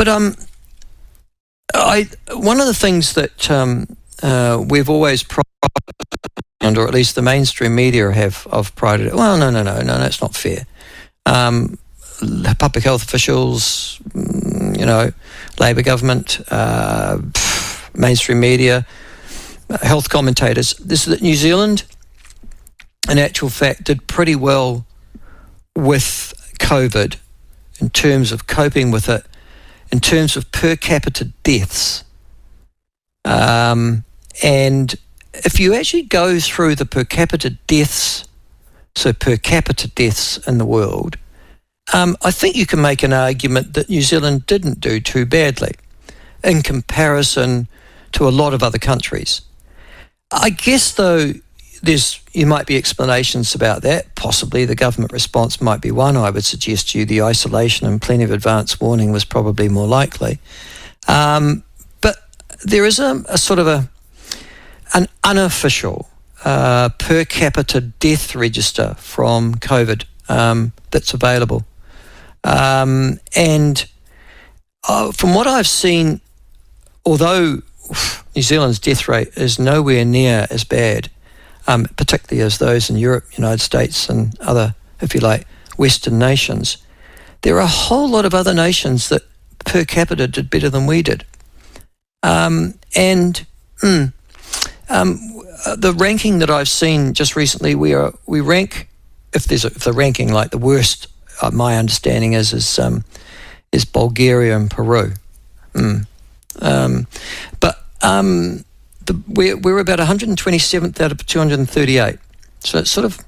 But one of the things that we've always prided, or at least the mainstream media have prided it. Well, no, that's not fair. Public health officials, Labour government, mainstream media, health commentators. This is that New Zealand, in actual fact, did pretty well with COVID in terms of coping with it, in terms of per capita deaths. And if you actually go through the per capita deaths, so per capita deaths in the world, I think you can make an argument that New Zealand didn't do too badly in comparison to a lot of other countries. I guess, though, you might be explanations about that. Possibly the government response might be one. I would suggest to you the isolation and plenty of advance warning was probably more likely. But there is a sort of an unofficial per capita death register from COVID that's available. And from what I've seen, although New Zealand's death rate is nowhere near as bad, particularly as those in Europe, United States and other, if you like, Western nations, there are a whole lot of other nations that per capita did better than we did. The ranking that I've seen just recently, we rank, if the ranking like the worst, my understanding is Bulgaria and Peru. We're about 127th out of 238. So it's sort of,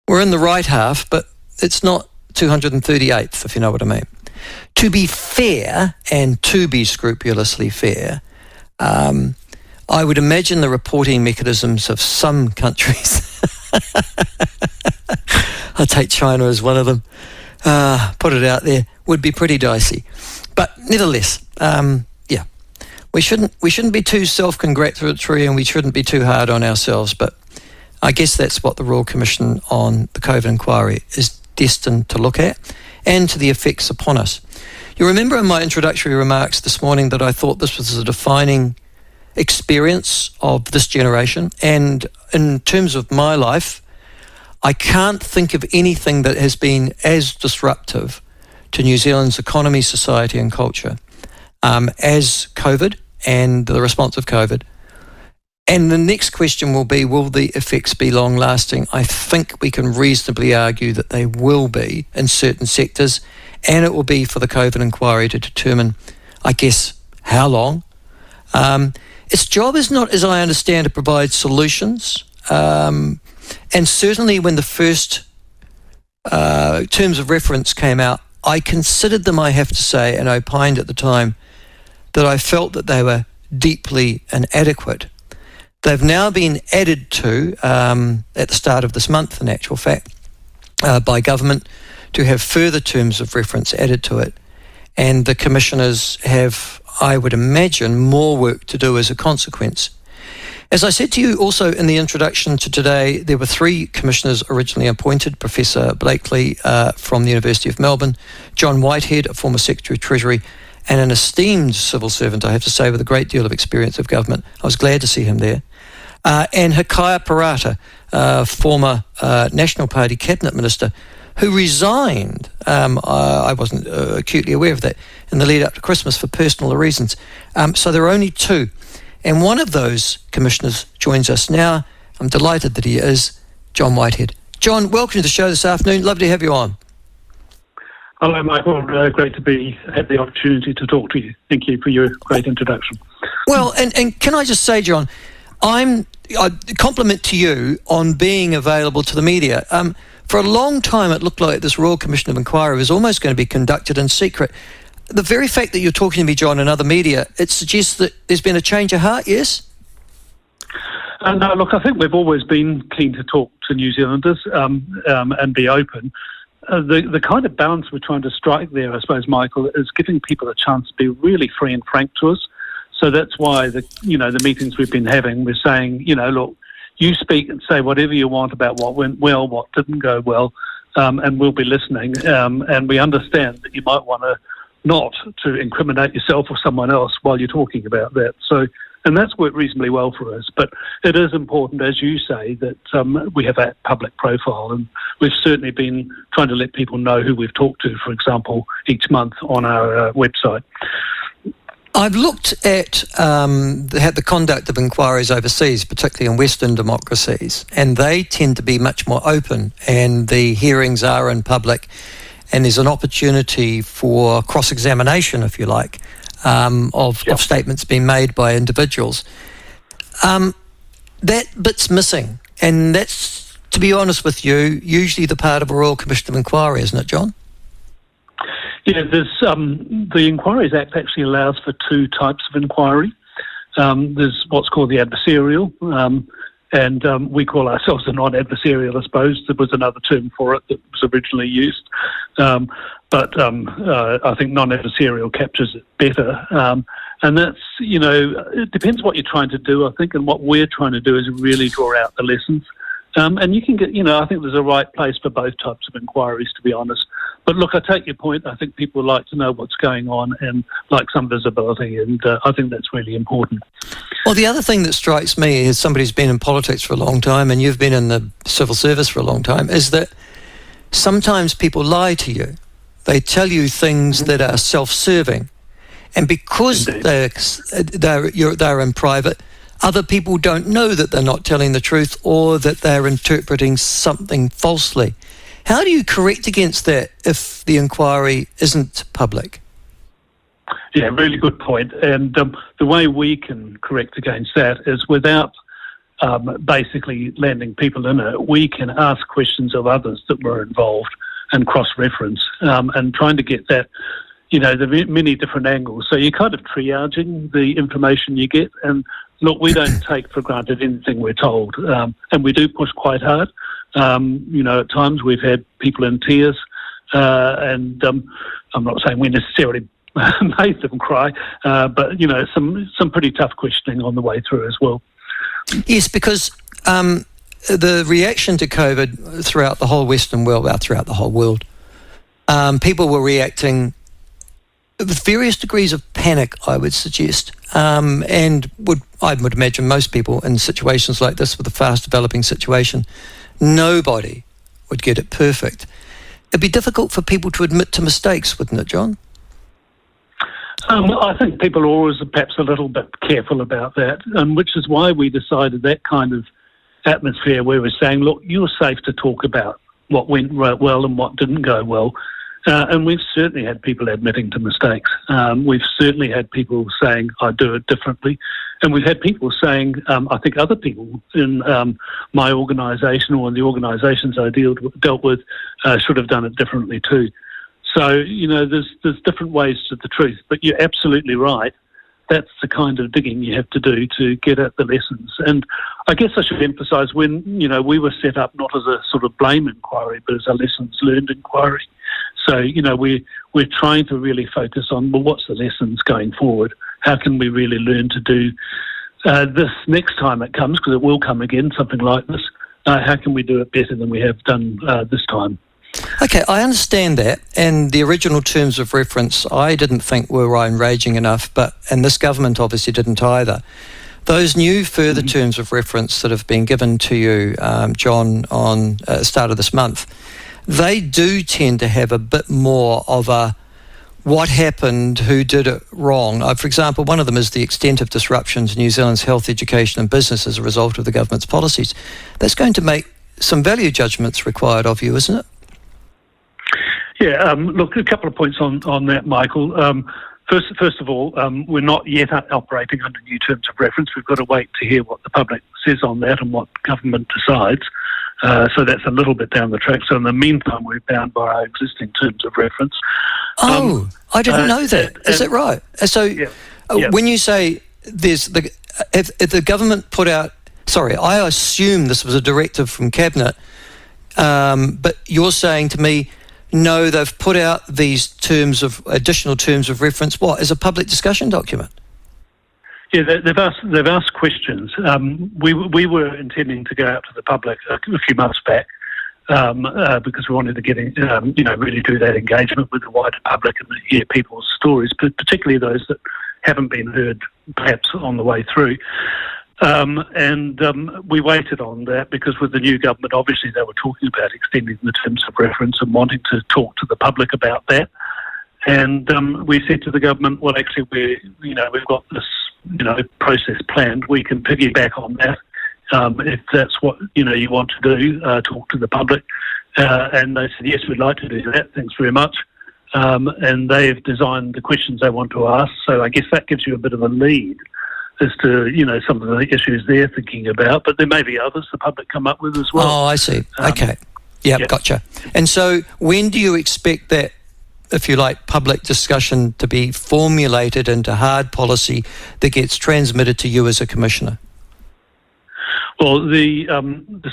we're in the right half, but it's not 238th, if you know what I mean. To be fair, and to be scrupulously fair, I would imagine the reporting mechanisms of some countries, I take China as one of them, put it out there, would be pretty dicey. But nevertheless, we shouldn't be too self-congratulatory, and we shouldn't be too hard on ourselves, but I guess that's what the Royal Commission on the COVID inquiry is destined to look at, and to the effects upon us. You remember in my introductory remarks this morning that I thought this was a defining experience of this generation, and in terms of my life, I can't think of anything that has been as disruptive to New Zealand's economy, society and culture as COVID and the response of COVID. And the next question will be, will the effects be long-lasting? I think we can reasonably argue that they will be in certain sectors, and it will be for the COVID inquiry to determine, I guess, how long. Its job is not, as I understand, to provide solutions. And certainly when the first terms of reference came out, I considered them, I have to say, and opined at the time, that I felt that they were deeply inadequate. They've now been added to, at the start of this month, in actual fact, by government, to have further terms of reference added to it. And the commissioners have, I would imagine, more work to do as a consequence. As I said to you also in the introduction to today, there were 3 commissioners originally appointed: Professor Blakely from the University of Melbourne, John Whitehead, a former Secretary of Treasury, and an esteemed civil servant, I have to say, with a great deal of experience of government. I was glad to see him there. And Hikaya Parata, former National Party Cabinet Minister, who resigned, I wasn't acutely aware of that, in the lead up to Christmas for personal reasons. So there are only 2. And one of those commissioners joins us now. I'm delighted that he is, John Whitehead. John, welcome to the show this afternoon. Lovely to have you on. Hello, Michael. Great to have the opportunity to talk to you. Thank you for your great introduction. Well, and can I just say, John, I compliment to you on being available to the media. For a long time, it looked like this Royal Commission of Inquiry was almost going to be conducted in secret. The very fact that you're talking to me, John, and other media, it suggests that there's been a change of heart, yes? No, look, I think we've always been keen to talk to New Zealanders and be open. The kind of balance we're trying to strike there, I suppose, Michael, is giving people a chance to be really free and frank to us. So that's why the meetings we've been having, we're saying, look, you speak and say whatever you want about what went well, what didn't go well, and we'll be listening. And we understand that you might want to not to incriminate yourself or someone else while you're talking about that. So, and that's worked reasonably well for us. But it is important, as you say, that we have a public profile, and we've certainly been trying to let people know who we've talked to, for example, each month on our website. I've looked at the conduct of inquiries overseas, particularly in Western democracies, and they tend to be much more open, and the hearings are in public, and there's an opportunity for cross-examination, if you like, of statements being made by individuals. That bit's missing, and that's, to be honest with you, usually the part of a Royal Commission of Inquiry, isn't it, John? Yeah, there's the Inquiries Act actually allows for two types of inquiry. There's what's called the adversarial, and we call ourselves the non-adversarial, I suppose. There was another term for it that was originally used. But I think non-adversarial captures it better. And that's, it depends what you're trying to do, I think, and what we're trying to do is really draw out the lessons. And you can get, I think there's a right place for both types of inquiries, to be honest. But look, I take your point. I think people like to know what's going on and like some visibility, and I think that's really important. Well, the other thing that strikes me as somebody who's been in politics for a long time, and you've been in the civil service for a long time, is that sometimes people lie to you. They tell you things that are self-serving. And because they're in private, other people don't know that they're not telling the truth or that they're interpreting something falsely. How do you correct against that if the inquiry isn't public? Yeah, really good point. And the way we can correct against that is without basically landing people in it, we can ask questions of others that were involved and cross-reference and trying to get that, the many different angles. So you're kind of triaging the information you get. And look, we don't take for granted anything we're told, and we do push quite hard. At times we've had people in tears, and I'm not saying we necessarily made them cry, but some pretty tough questioning on the way through as well. Yes, because the reaction to COVID throughout the whole Western world, throughout the whole world, people were reacting with various degrees of panic, I would suggest, and I would imagine most people in situations like this with a fast-developing situation, nobody would get it perfect. It'd be difficult for people to admit to mistakes, wouldn't it, John? I think people are always perhaps a little bit careful about that, and which is why we decided that kind of atmosphere where we're saying, look, you're safe to talk about what went well and what didn't go well. And we've certainly had people admitting to mistakes. We've certainly had people saying, I do it differently. And we've had people saying, I think other people in my organisation or in the organisations I dealt with should have done it differently too. So, there's different ways to the truth. But you're absolutely right. That's the kind of digging you have to do to get at the lessons. And I guess I should emphasise when, we were set up not as a sort of blame inquiry, but as a lessons learned inquiry. So, we're trying to really focus on, well, what's the lessons going forward? How can we really learn to do this next time it comes, because it will come again, something like this. How can we do it better than we have done this time? Okay, I understand that, and the original terms of reference I didn't think were enraging enough, and this government obviously didn't either. Those new further terms of reference that have been given to you, John, on the start of this month, they do tend to have a bit more of a what happened, who did it wrong. For example, one of them is the extent of disruption to New Zealand's health, education and business as a result of the government's policies. That's going to make some value judgments required of you, isn't it? Yeah, look, a couple of points on that, Michael. First of all, we're not yet operating under new terms of reference. We've got to wait to hear what the public says on that and what government decides. So that's a little bit down the track. So in the meantime, we're bound by our existing terms of reference. I didn't know that. Is that right? So when you say if the government put out, I assume this was a directive from Cabinet, but you're saying to me, no, they've put out these additional terms of reference, as a public discussion document? Yeah, they've asked questions. We were intending to go out to the public a few months back, because we wanted to get, really do that engagement with the wider public and hear people's stories, but particularly those that haven't been heard perhaps on the way through. We waited on that because with the new government, obviously they were talking about extending the terms of reference and wanting to talk to the public about that. And we said to the government, well, actually, we've got this, process planned. We can piggyback on that if that's what, you want to do, talk to the public. And they said, yes, we'd like to do that. Thanks very much. And they've designed the questions they want to ask. So I guess that gives you a bit of a lead as to, some of the issues they're thinking about. But there may be others the public come up with as well. Oh, I see. Okay. Yep, gotcha. And so when do you expect that, if you like, public discussion to be formulated into hard policy that gets transmitted to you as a commissioner? Well, the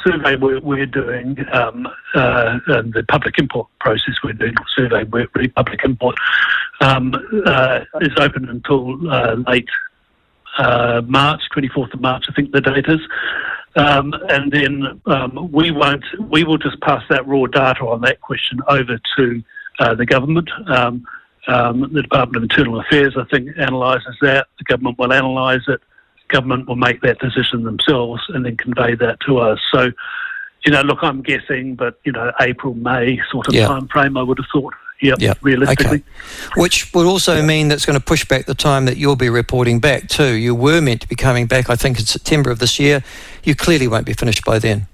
survey we're doing, the public input process we're doing, survey public input, is open until late March, 24th of March, I think the date is. And then we will just pass that raw data on that question over to the government. The Department of Internal Affairs, I think, analyses that. The government will analyse it. Government will make that decision themselves and then convey that to us. So, look, I'm guessing, but, April, May sort of time frame, I would have thought. Realistically. Okay. Which would also mean that's going to push back the time that you'll be reporting back too. You were meant to be coming back, I think, in September of this year. You clearly won't be finished by then.